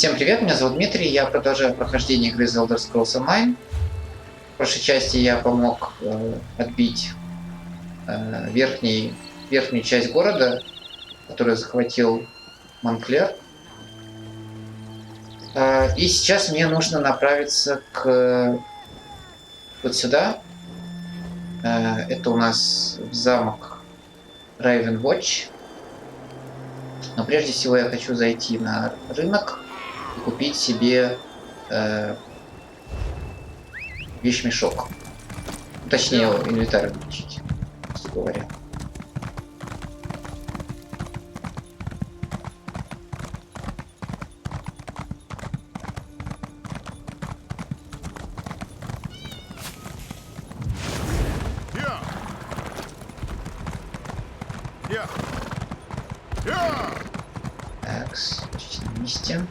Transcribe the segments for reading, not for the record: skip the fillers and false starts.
Всем привет, меня зовут Дмитрий, я продолжаю прохождение игры The Elder Scrolls Online. В прошлой части я помог отбить верхнюю часть города, которую захватил Монклер. И сейчас мне нужно направиться вот сюда. Это у нас в замок Ривенспайр. Но прежде всего я хочу зайти на рынок и купить себе вещмешок. Точнее, инвентарь включить, собственно говоря. Так, почти на месте.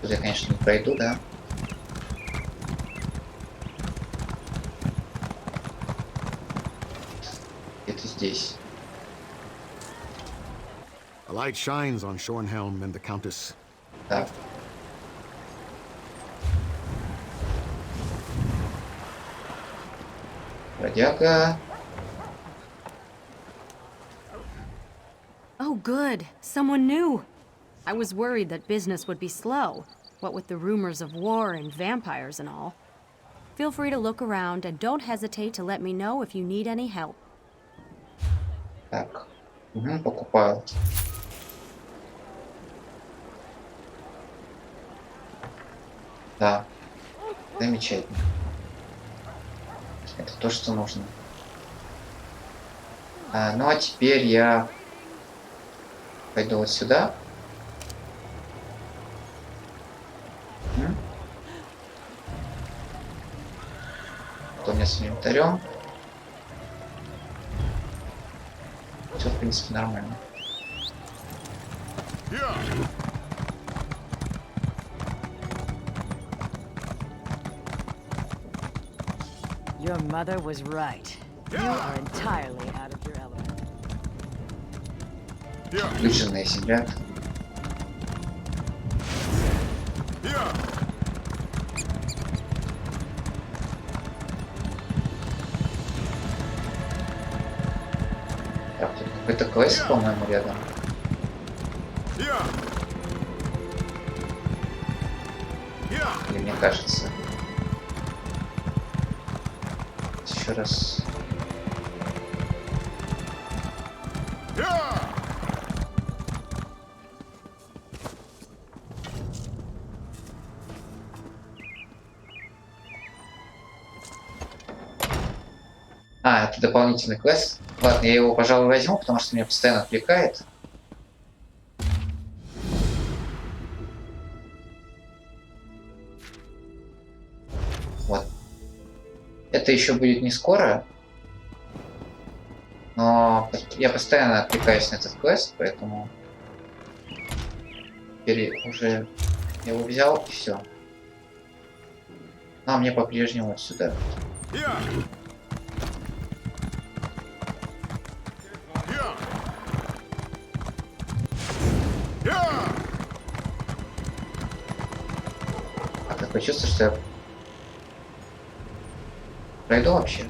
Тут я, конечно, не пройду, да? Это здесь. A light shines on Shornhelm and the Countess. Так. Бродяга. Oh, good. Someone new. I was worried that business would be slow, what with the rumors of war and vampires and all. Feel free to look around and don't hesitate to let me know if you need any help. Так. Угу, покупаю. Да. Замечательно. Это то, что нужно. Ну а теперь я пойду вот сюда. Что у меня с инвентарем? Все, в принципе, нормально. Your mother was right. You are entirely out of your element. Выжженная земля. Так, тут какой-то квест, по-моему, рядом. Или мне кажется. Еще раз. Это дополнительный квест. Ладно, я его, пожалуй, возьму, потому что меня постоянно отвлекает. Вот. Это еще будет не скоро. Но я постоянно отвлекаюсь на этот квест, поэтому теперь уже я его взял и все. А мне по-прежнему вот сюда. Такое чувство, что я пройду вообще.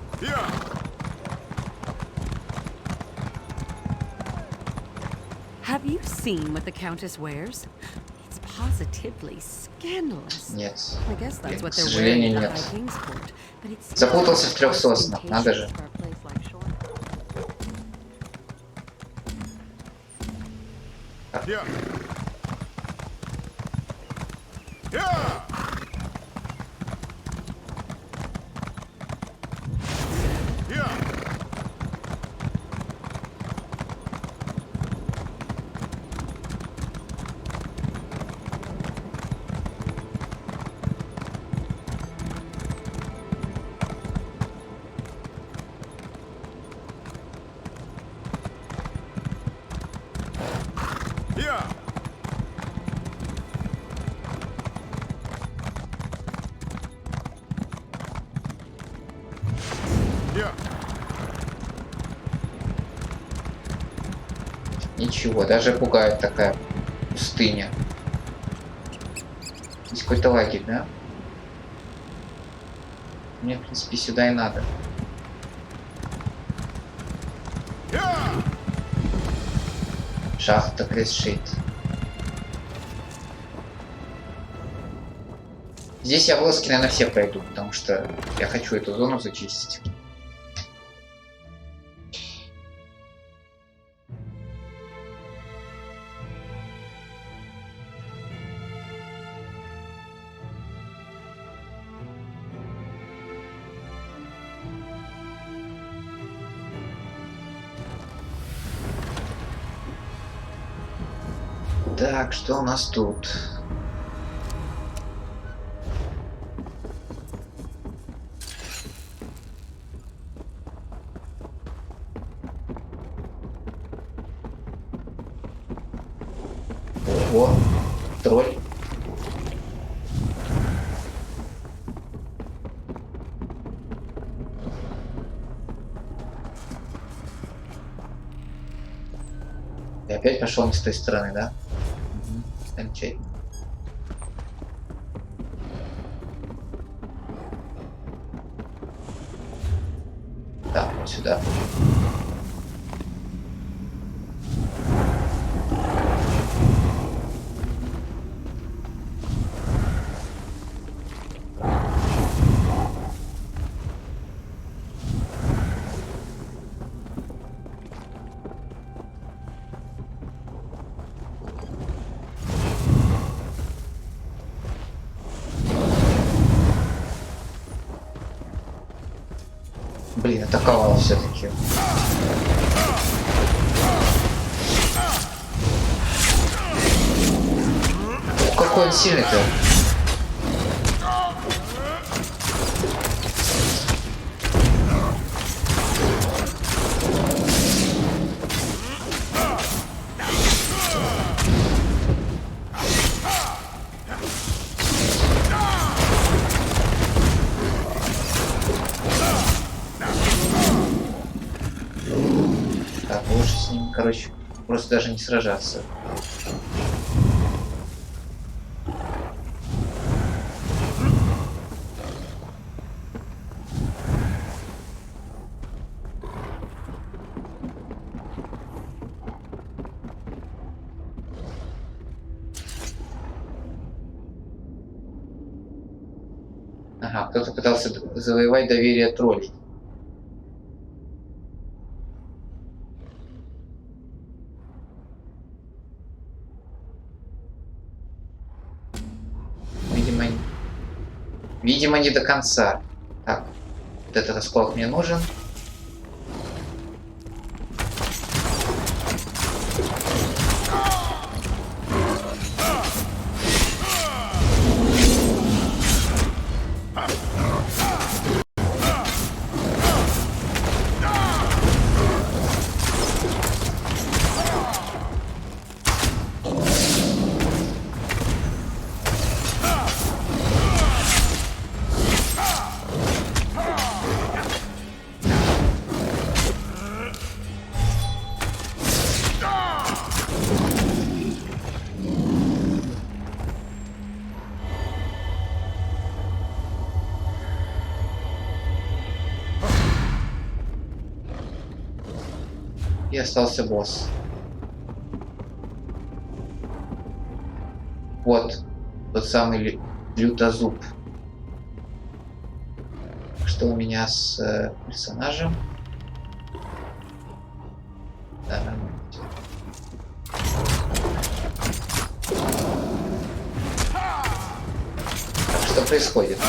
Have you seen what the Countess wears? It's positively scandalous. Нет. I guess that's what К they're wearing сожалению, in the нет. High Kingsport, but it's Запутался в 3 соснах, надо же. for a place like Shoreham. Ничего, даже пугает такая пустыня. Здесь какой-то лагерь, да? Мне, в принципе, сюда и надо. Шахта Крестшейд. Здесь я вылазки, наверное, все пройду, потому что я хочу эту зону зачистить. Так, что у нас тут? Ого, тролль. И опять пошел не с той стороны, да? Замечательно. Так, вот сюда. Блин, атаковал все-таки. Какой он сильный-то? Так, лучше с ним, короче, просто даже не сражаться. Ага, кто-то пытался завоевать доверие троллей. Видимо, не до конца. Так, вот этот осколок мне нужен. И остался босс. Вот тот самый лютозуб. Что у меня с персонажем? Да, нормально. Так, что происходит?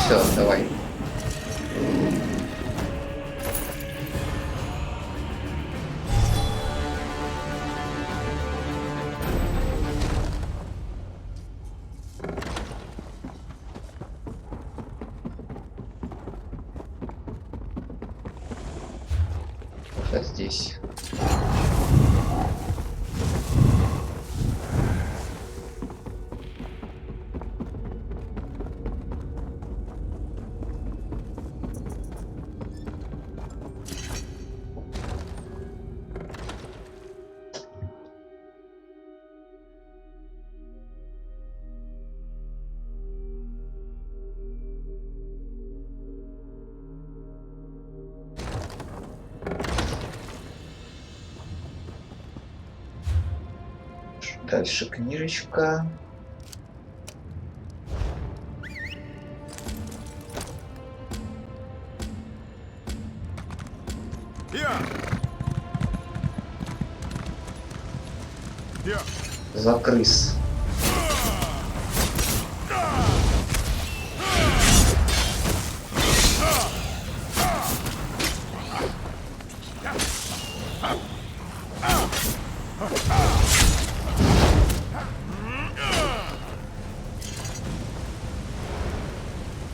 Все, давай. Вот здесь. Дальше книжечка. За крыс.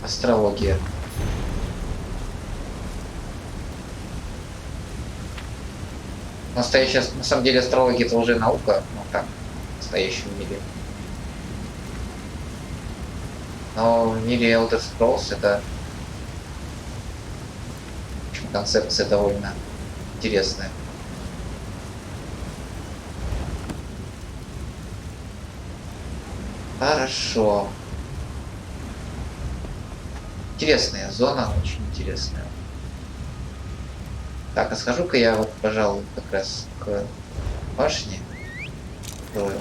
Астрология. Настоящая, на самом деле, астрология это уже наука, ну так, в настоящем мире. Но в мире Elder Scrolls это, в общем, концепция довольно интересная. Хорошо. Интересная зона, очень интересная. Так, а схожу-ка я вот, пожалуй, как раз к башне. Строю.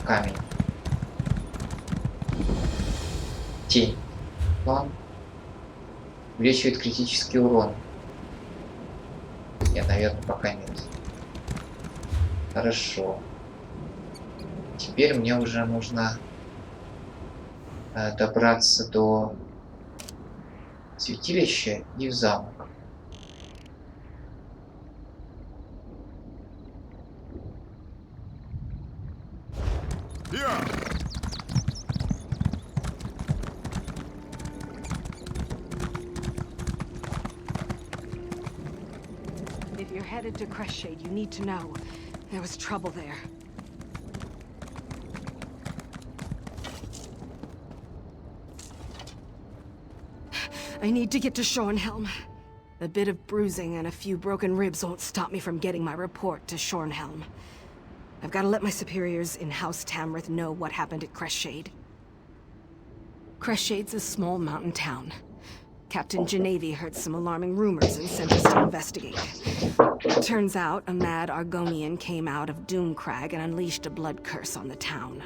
Камень. Тень. План. Увеличивает критический урон. Нет, наверное, пока нет. Хорошо. Теперь мне уже нужно добраться до святилища и в замок. If you're headed to Crestshade, you need to know there was trouble there. I need to get to Shornhelm. A bit of bruising and a few broken ribs won't stop me from getting my report to Shornhelm. I've got to let my superiors in House Tamrith know what happened at Crestshade. Crestshades a small mountain town. Captain Genevieve heard some alarming rumors and sent us to investigate. Turns out a mad Argonian came out of Doomcrag and unleashed a blood curse on the town.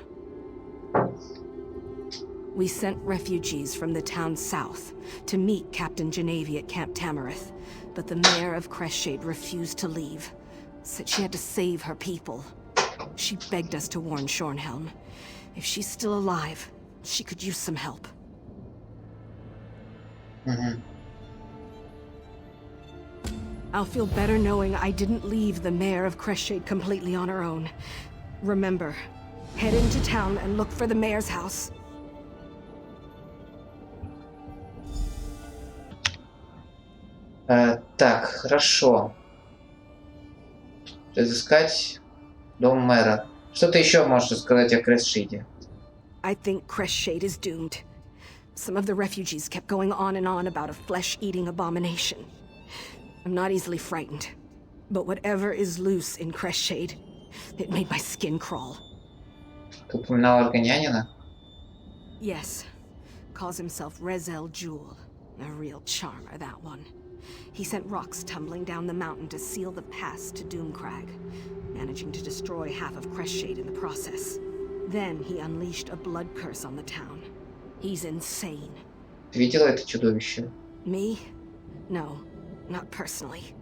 We sent refugees from the town south to meet Captain Genevieve at Camp Tamrith, but the mayor of Crestshade refused to leave. Said she had to save her people. She begged us to warn Shornhelm. If she's still alive, she could use some help. I'll feel better knowing I didn't leave the mayor of Crestshade completely on her own. Remember, head into town and look for the mayor's house. Так, хорошо. Разыскать дом мэра. Что ты еще можешь сказать о Крестшейде? I think Crestshade is doomed. Some of the refugees kept going on and on about a flesh-eating abomination. I'm not easily frightened, but whatever is loose in Crestshade, it made my skin crawl. Ты упоминал аргонянина? Yes. Calls himself Rezel Jewel. A real charmer, that one. He sent rocks tumbling down the mountain to seal the pass to Doomcrag, managing to destroy half of Crestshade in the process. Then he unleashed a blood curse on the town. He's insane. Ты видела это чудовище? Me? No, not personally.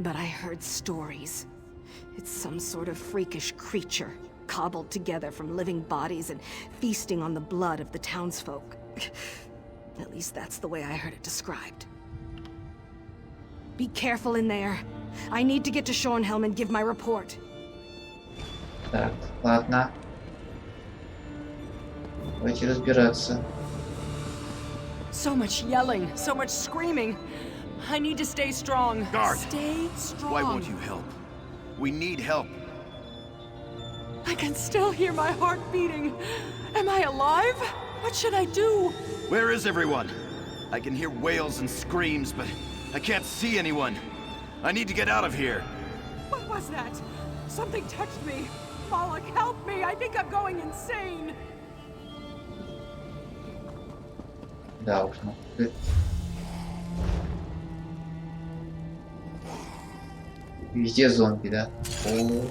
But I heard stories. It's some sort of freakish creature, cobbled together from living bodies and feasting on the blood of the townsfolk. At least that's the way I heard it described. Be careful in there. I need to get to Schornhelm and give my report. Так, ладно. Давайте разбираться. So much yelling, so much screaming. I need to stay strong. Guard! Stay strong. Why won't you help? We need help. I can still hear my heart beating. Am I alive? What should I do? Where is everyone? I can hear wails and screams, but I can't see anyone. I need to get out of here. What was that? Something touched me. Moloch, help me. I think I'm going insane. Да уж, ну. Везде зомби, да? О.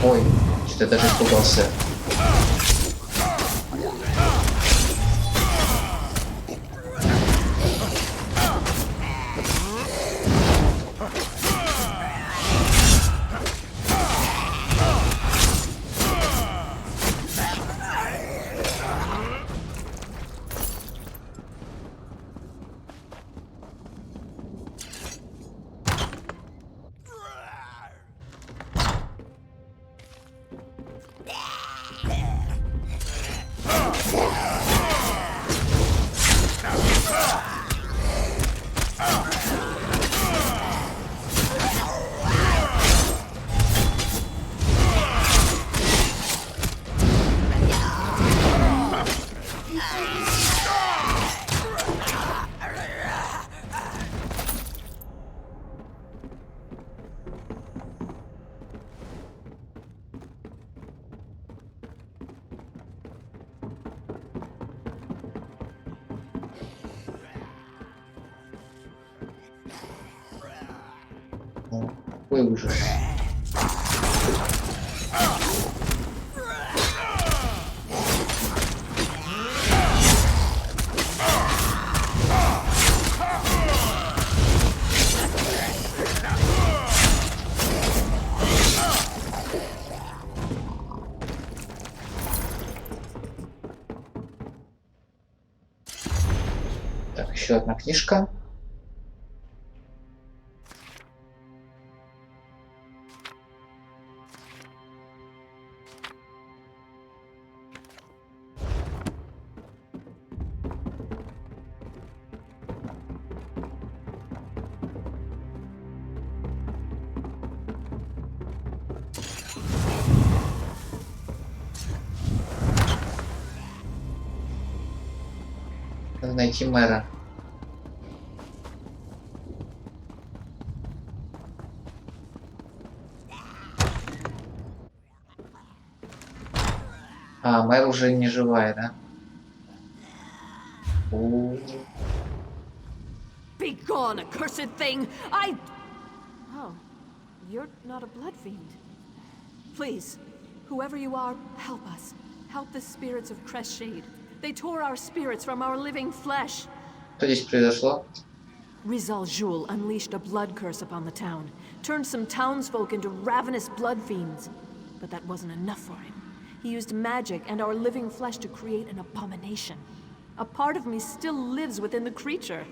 Ой, что-то я даже испугался. О, какой ужас. Так, еще одна книжка. Надо найти мэра. А, мэр уже не живая, да? О, Be gone, accursed thing! Oh, you're not a blood fiend. Please, whoever you are, help us. Help the spirits of Crestshade. They tore our spirits from our living flesh. что здесь произошло? Rizal Jul unleashed a blood curse upon the town, turned some townsfolk into ravenous blood fiends. But that wasn't enough for him. He used magic and our living flesh to create an abomination. A part of me still lives within the creature.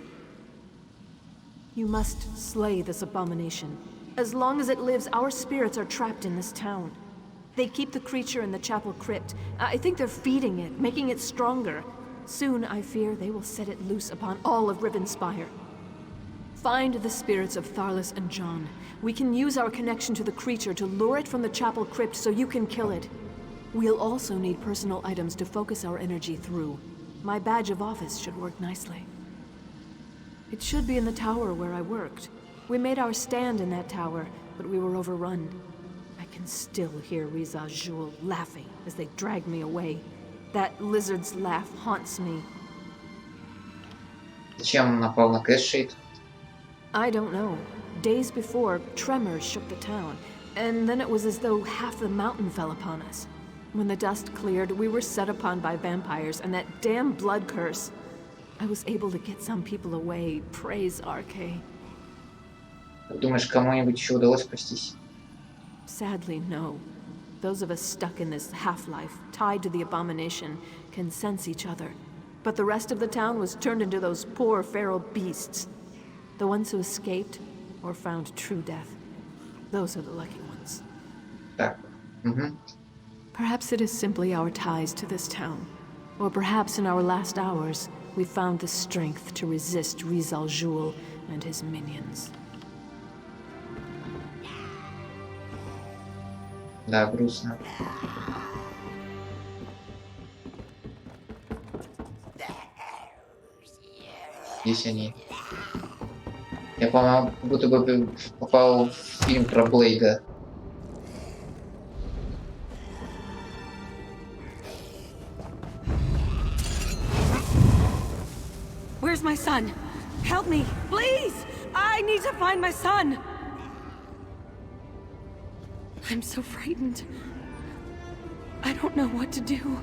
You must slay this abomination. As long as it lives, our spirits are trapped in this town. They keep the creature in the chapel crypt. I think they're feeding it, making it stronger. Soon, I fear, they will set it loose upon all of Ривенспайр. Find the spirits of Tharlas and John. We can use our connection to the creature to lure it from the chapel crypt so you can kill it. We'll also need personal items to focus our energy through. My badge of office should work nicely. It should be in the tower where I worked. We made our stand in that tower, but we were overrun. I can still hear Rizal Jul laughing as they drag me away. That lizard's laugh haunts me. Зачем напал на Крестшейд? I don't know. Days before, tremors shook the town, and then it was as though half the mountain fell upon us. When the dust cleared, we were set upon by vampires and that damn blood curse. I was able to get some people away, praise Arche. Думаешь, кому-нибудь еще удалось спастись? Sadly, no. Those of us stuck in this half-life, tied to the abomination, can sense each other. But the rest of the town was turned into those poor feral beasts. The ones who escaped, or found true death. Those are the lucky ones. Так. Угу. Perhaps it is simply our ties to this town. Or perhaps in our last hours, we found the strength to resist Rizal Jul and his minions. Да, грустно. Здесь они. Я, по-моему, как будто бы попал в фильм про Блейда. Where's my son? Help me, please! I need to find my son! I'm so frightened. I don't know what to do.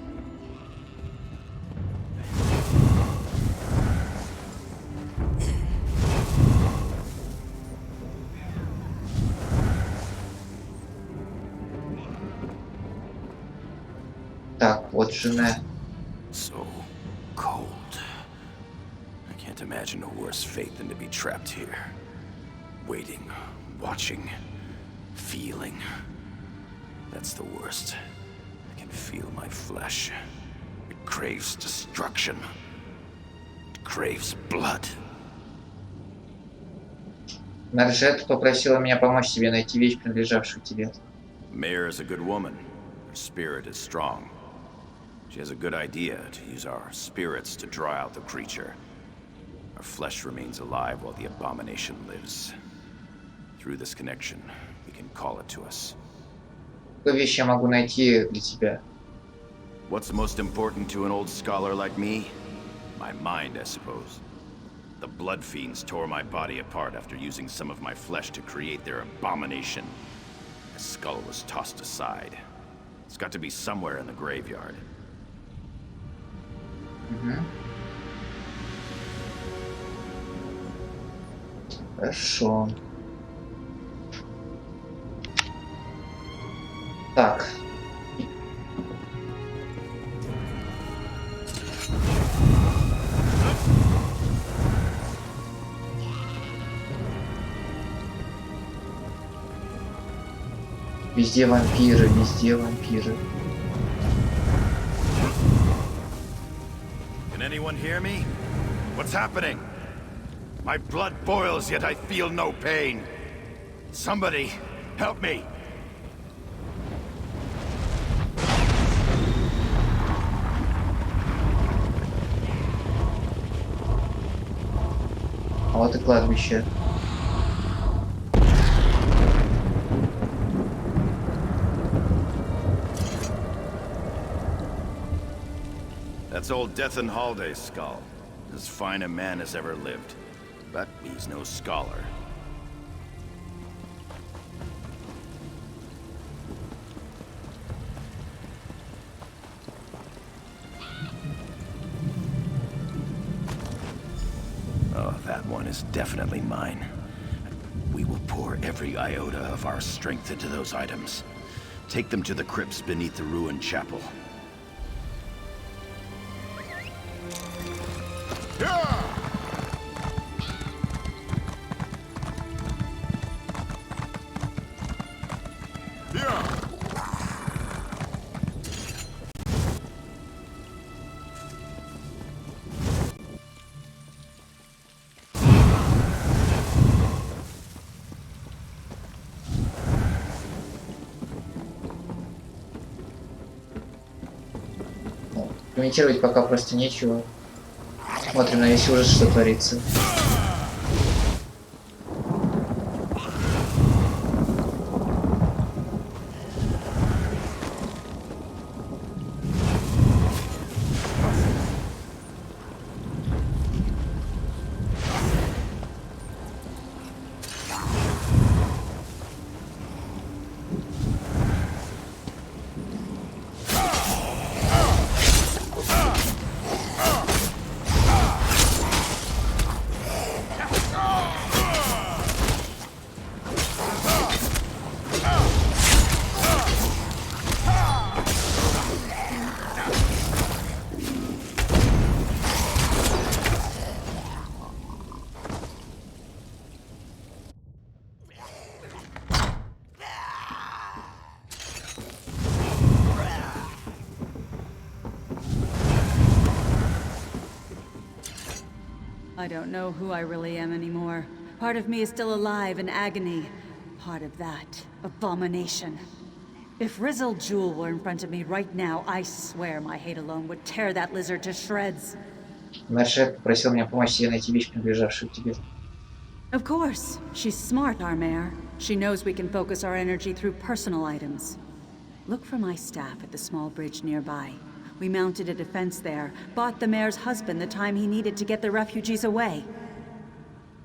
Так, вот жена. So cold. I can't imagine a worse fate than to be trapped here. Waiting, watching, feeling. That's the worst. I can feel my flesh. It craves destruction. It craves blood. Наржет попросила меня помочь тебе найти вещь, принадлежавшую тебе. Mare is a good woman. Her spirit is strong. She has a good idea to use our spirits to draw out the creature. Our flesh remains alive while the abomination lives. Through this connection, we can call it to us. Какую вещь я могу найти для тебя? What's most important to an old scholar like me? My mind, I suppose. The blood fiends tore my body apart after using some of my flesh to create their abomination. My skull was tossed aside. It's got to be somewhere in the graveyard. Угу. Хорошо. Так. Везде вампиры, везде вампиры. Can anyone hear me? What's happening? My blood boils, yet I feel no pain. Somebody, help me! А вот и кладбище. That's old Death and Halday's skull. As fine a man as ever lived. But he's no scholar. Oh, that one is definitely mine. We will pour every iota of our strength into those items. Take them to the crypts beneath the ruined chapel. Комментировать пока просто нечего. Смотрим на весь ужас, что творится. I don't know who I really am anymore. Part of me is still alive in agony. Part of that, abomination. If Rizzle Jewel were in front of me right now, I swear my hate alone would tear that lizard to shreds. Мершет попросил меня помочь себе найти вещь, принадлежавшую тебе. Of course. She's smart, our mayor. She knows we can focus our energy through personal items. Look for my staff at the small bridge nearby. We mounted a defense there, bought the mayor's husband the time he needed to get the refugees away.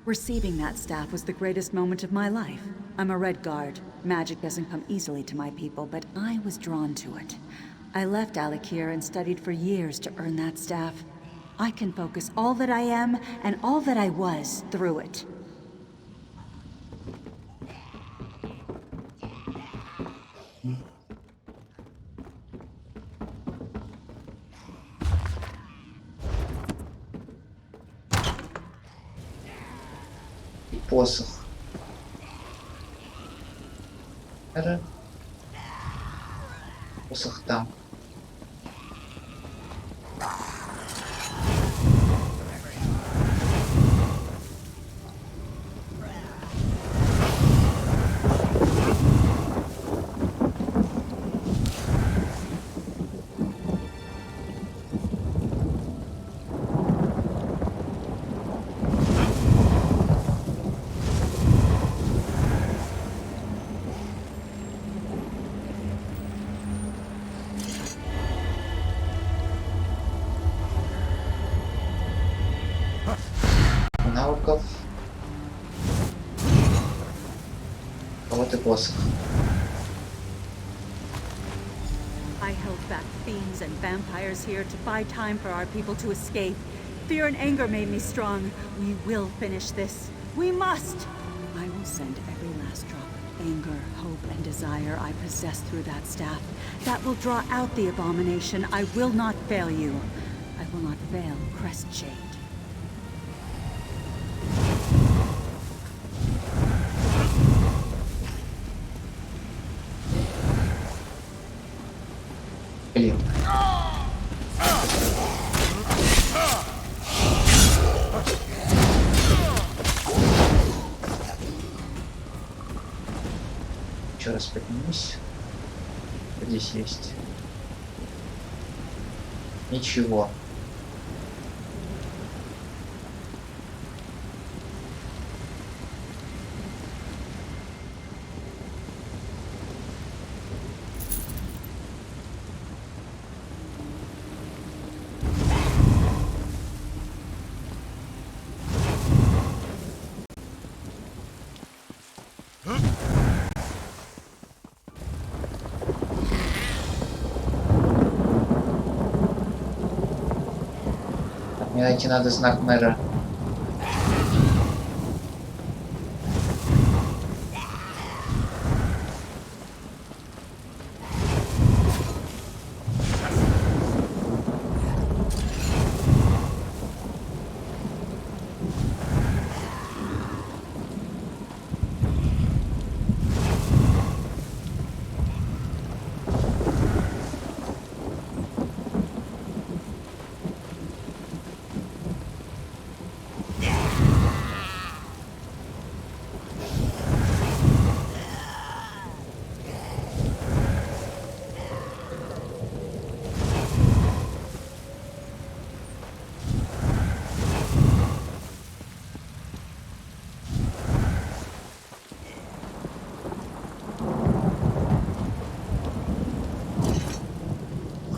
Receiving that staff was the greatest moment of my life. I'm a Red Guard. Magic doesn't come easily to my people, but I was drawn to it. I left Alikir and studied for years to earn that staff. I can focus all that I am and all that I was through it. Посох. Посох там. Навыков. Вот и посох. I held back fiends and vampires here to buy time for our people to escape. Fear and anger made me strong. We will finish this. We must! I will send every last drop of anger, hope, and desire I possess through that staff. That will draw out the abomination. I will not fail you. I will not fail Crestshade. Блин. Еще раз поднимусь. Что здесь есть? Ничего. Мне найти надо знак мэра.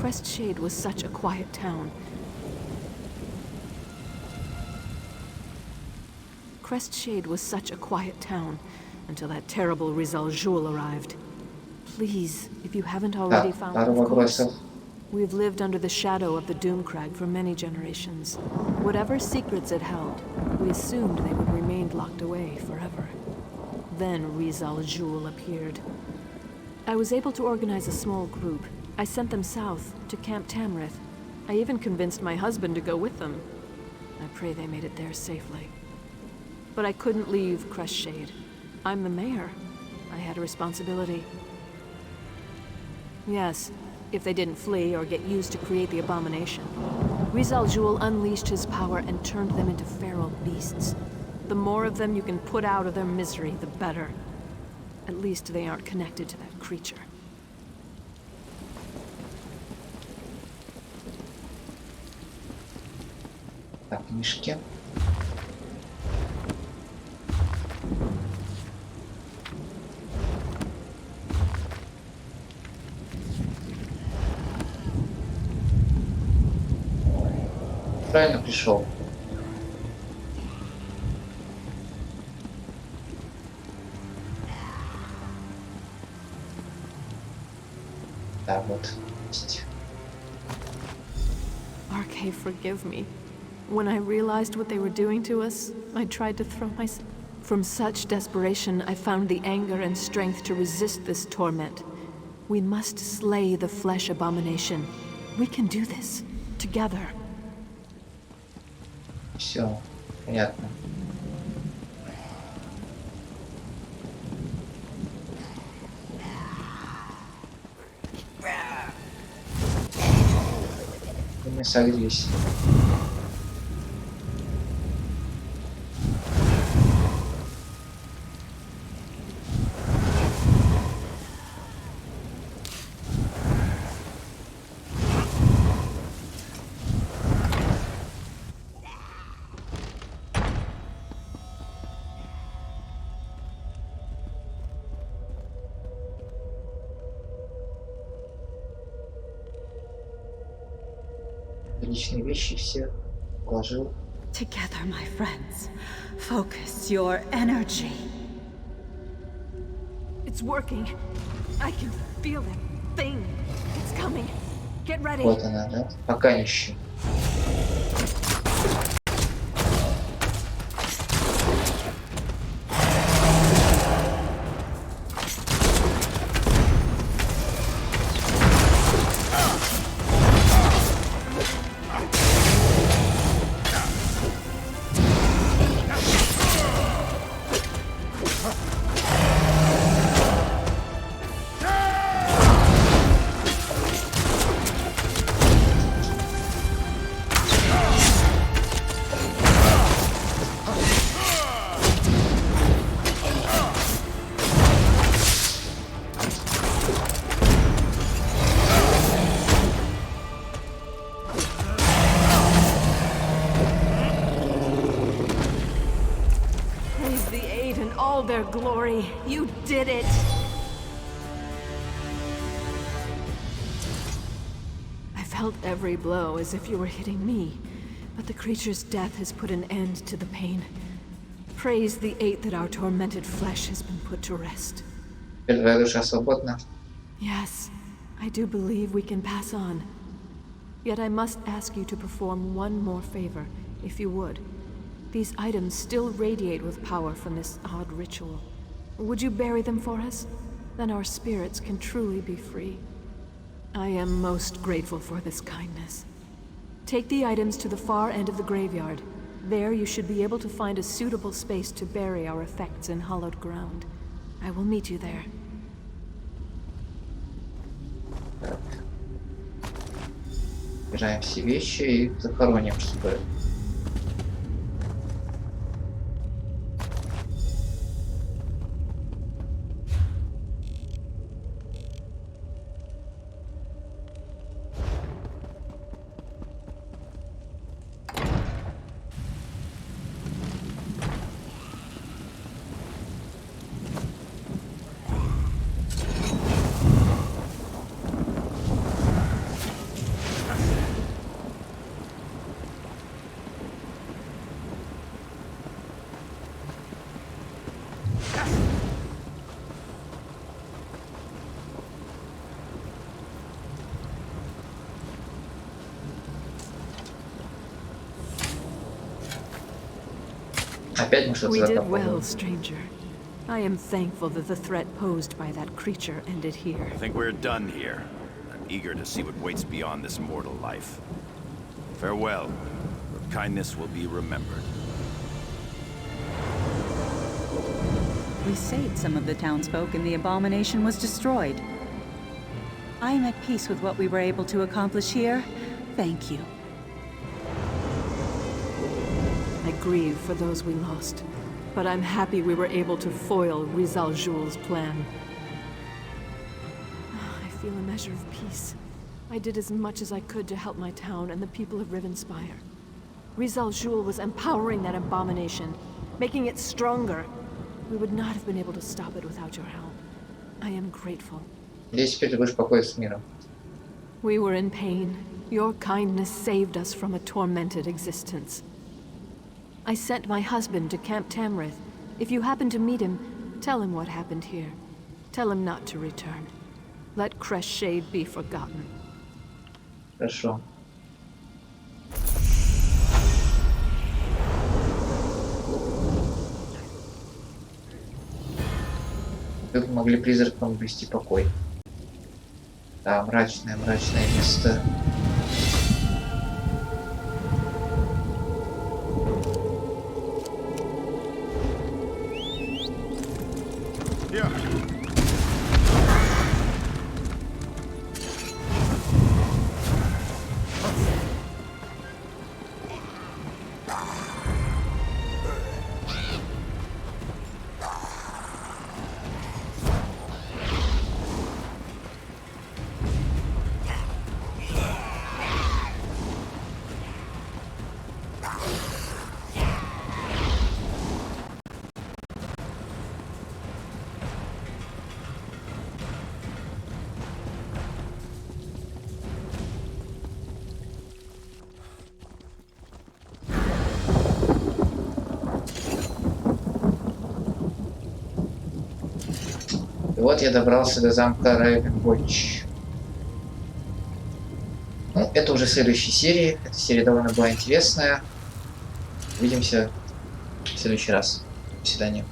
Crestshade was such a quiet town. Crestshade was such a quiet town until that terrible Rizal Jewel arrived. Please, if you haven't already found it, of course. We've lived under the shadow of the Doomcrag for many generations. Whatever secrets it held, we assumed they would remain locked away forever. Then Rizal Jewel appeared. I was able to organize a small group. I sent them south, to Camp Tamrith. I even convinced my husband to go with them. I pray they made it there safely. But I couldn't leave Crestshade. I'm the mayor. I had a responsibility. Yes, if they didn't flee or get used to create the abomination. Rizal Jul unleashed his power and turned them into feral beasts. The more of them you can put out of their misery, the better. At least they aren't connected to that creature. Так, книжки. Правильно пришел. Да, вот. Есть. Arcade, forgive me. When I realized what they were doing to us, I tried to throw myself. From such desperation, I found the anger and strength to resist this torment. We must slay the flesh abomination. We can do this. Together. Все, понятно. И мы согрелись. Личные вещи все положил. Together, my friends. Focus your energy. It's working. I can feel that thing. It's coming. Get ready. Вот она, да? Пока нищу. Their glory. You did it! I felt every blow as if you were hitting me, but the creature's death has put an end to the pain. Praise the eight that our tormented flesh has been put to rest. Твоя душа свободна. Yes, I do believe we can pass on. Yet I must ask you to perform one more favor, if you would. These items still radiate with power from this odd ritual. Would you bury them for us? Then our spirits can truly be free. I am most grateful for this kindness. Take the items to the far end of the graveyard. There you should be able to find a suitable space to bury our effects in hallowed ground. I will meet you there. Собираем все вещи и захороним, чтобы... Опять мы что-то We did закопали. well, stranger. I am thankful that the threat posed by that creature ended here. I think we're done here. I'm eager to see what waits beyond this mortal life. Farewell. Your kindness will be remembered. We saved some of the townsfolk and the abomination was destroyed. I am at peace with what we were able to accomplish here. Thank you. grieve for those we lost, but I'm happy we were able to foil Rizal Jul's plan. I feel a measure of peace. I did as much as I could to help my town and the people of Ривенспайр. Rizal Jul was empowering that abomination, making it stronger. We would not have been able to stop it without your help. I am grateful. Здесь теперь ты будешь покоить с миром. We were in pain. Your kindness saved us from a tormented existence. I sent my husband to Camp Tamrith. If you happen to meet him, tell him what happened here. Tell him not to return. Let Crestshade be forgotten. Хорошо. Как могли призракам обрести покой? Да, мрачное место. И вот я добрался до замка Ривенспайр. Ну, это уже следующей серии. Эта серия довольно была интересная. Увидимся в следующий раз. До свидания.